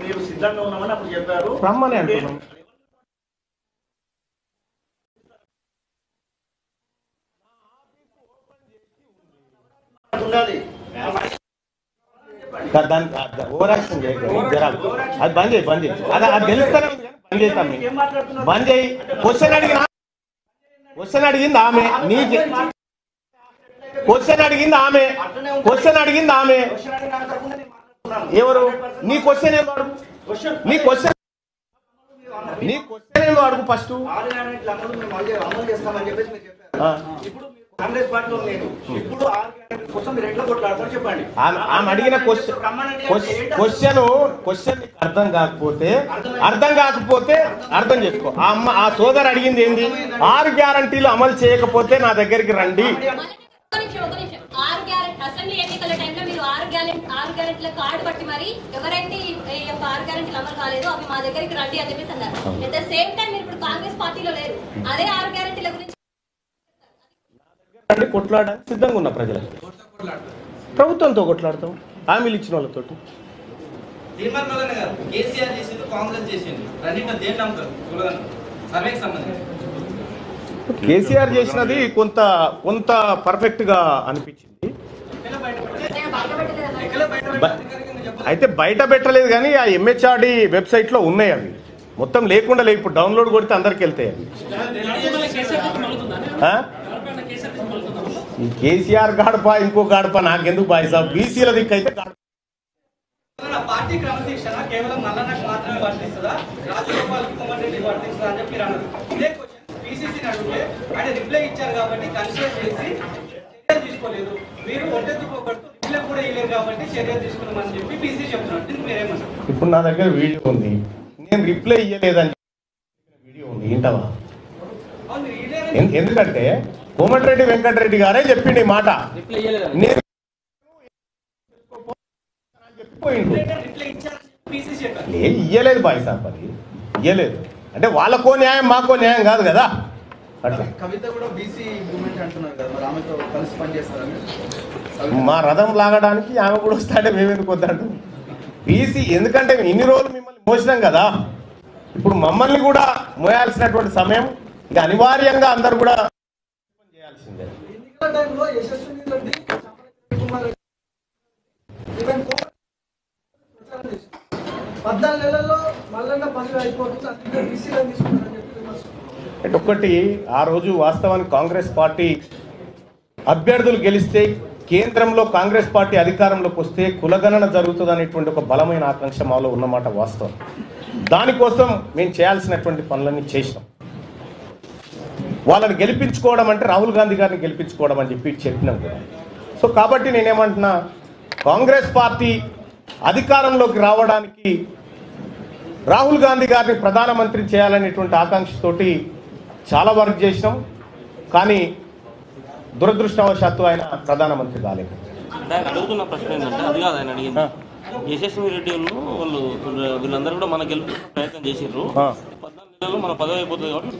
మీరు సిద్ధంగా ఉన్నామని అప్పుడు చెప్పారు. రమ్మని అంటున్నాం. ఓవర్ యాక్షన్ చేయకండి. అది బంద్ చేయి, బంద్ చేయి. అది తెలుస్తానే ఉంది కానీ బంద్ చేస్తాం. బంద్ చేయి. క్వశ్చన్ అడిగింది ఆమె, నీకు క్వశ్చన్ అడిగింది ఆమె. ఎవరు? నీ క్వశ్చన్ ఏం అడుగు, నీ క్వశ్చన్ ఏం అడుగు ఫస్ట్. కాంగ్రెస్ పార్టీలో లేదు. ఇప్పుడు కోసం మీరు ఎట్లా కొట్లాడతారు చెప్పండి. ఆమె అడిగిన క్వశ్చన్ అర్థం కాకపోతే అర్థం చేసుకో. ఆ సోదరు అడిగింది ఏంది? 6 గ్యారంటీలు అమలు చేయకపోతే నా దగ్గరికి రండి. అసెంబ్లీ ఎన్నికల టైంలో మీరు 6 గ్యారెంటీల కార్డు పట్టి మరి ఎవరైతే 6 గ్యారెంటీలు అమలు కాలేదో అవి మా దగ్గరికి రండి అని చెప్పేసి అన్నారు. అట్ ద సేమ్ టైం మీరు ఇప్పుడు కాంగ్రెస్ పార్టీలో లేరు. అదే 6 గ్యారెంటీల గురించి కొట్లాడడానికి సిద్ధంగా ఉన్న ప్రజలకు ప్రభుత్వంతో కొట్లాడతాం, హామీలు ఇచ్చిన వాళ్ళతో. కేసీఆర్ చేసినది కొంత పర్ఫెక్ట్ గా అనిపించింది. అయితే బయట పెట్టలేదు కానీ ఆ ఎంహెచ్ఆర్డి వెబ్సైట్ లో ఉన్నాయి. అవి మొత్తం లేకుండా లేవు. ఇప్పుడు డౌన్లోడ్ కొడితే అందరికి వెళ్తాయి అవి. ఈ కేసీఆర్ గడప ఇంకో గడప నాకెందుకు బాయ్ సాబ్. బీసీల దిక్కు అయితే పార్టీ క్రమశిక్షణ కేవలం నల్లనకు మాత్రమే వర్తిస్తుందా, రాజగోపాల్ కుమార్ రెడ్డి వర్తిస్తుందా అని చెప్పి ఇదే క్వశ్చన్ పీసీసీని అడిగితే ఆయన రిప్లై ఇచ్చారు కాబట్టి కన్సిడర్ చేసి చర్యలు తీసుకోలేదు. మీరు ఒట్టెత్తుకోబడుతూ రిప్లై కూడా ఇవ్వలేదు కాబట్టి చర్యలు తీసుకున్నామని చెప్పి పీసీసీ చెప్తున్నారు. దీనికి మీరేమన్నారు? ఇప్పుడు నా దగ్గర వీడియో ఉంది, నేను రిప్లై ఇవ్వలేదని వీడియో ఉంది, వింటావా? ఎందుకంటే కోమటిరెడ్డి వెంకటరెడ్డి గారే చెప్పిండి ఈ మాట. నేను ఇయ్యలేదు బాయ్ సాబ్, అది ఇయ్యలేదు. అంటే వాళ్ళకో న్యాయం మాకో న్యాయం కాదు కదా. అట్లా కవిత కూడా బీసీ మూవ్మెంట్ అంటున్నారు కదా, మరి ఆమెతో కలిసి పనిచేస్తారని. మా రథం లాగడానికి ఆమె కూడా వస్తాడే, మేమెందుకు వద్దంటాం. బీసీ ఎందుకంటే ఇన్ని రోజులు మిమ్మల్ని మోసినాం కదా, ఇప్పుడు మమ్మల్ని కూడా మోయాల్సినటువంటి సమయం ఇక అనివార్యంగా అందరు కూడా చేయాల్సిందే. ఎన్నికల టైంలో యశస్విని రెడ్డి 14 నెలల్లో మల్లన్న పనులు అయిపోతుంది, అందుకే బీసీలను తీసుకున్నారని చెప్పి అంటే ఒక్కటి, ఆ రోజు వాస్తవానికి కాంగ్రెస్ పార్టీ అభ్యర్థులు గెలిస్తే, కేంద్రంలో కాంగ్రెస్ పార్టీ అధికారంలోకి వస్తే కులగణన జరుగుతుంది అనేటువంటి ఒక బలమైన ఆకాంక్ష మాలో ఉన్నమాట వాస్తవం. దానికోసం మేము చేయాల్సినటువంటి పనులన్నీ చేసినాం. వాళ్ళని గెలిపించుకోవడం అంటే రాహుల్ గాంధీ గారిని గెలిపించుకోవడం అని చెప్పినాం కూడా. సో కాబట్టి నేనేమంటున్నా, కాంగ్రెస్ పార్టీ అధికారంలోకి రావడానికి రాహుల్ గాంధీ గారిని ప్రధానమంత్రి చేయాలనేటువంటి ఆకాంక్షతోటి చాలా వర్క్ చేసినాం. కానీ దురదృష్టవశాత్తు ఆయన ప్రధానమంత్రి కాలేదు. అడుగుతున్న ప్రశ్న ఏంటంటే అది కాదు ఆయన అడిగింది. యశస్వి రెడ్డి వీళ్ళందరూ కూడా మన గెలుపు ప్రయత్నం చేసిర్రు. 14 నెలలు మన పదవి అయిపోతుంది కాబట్టి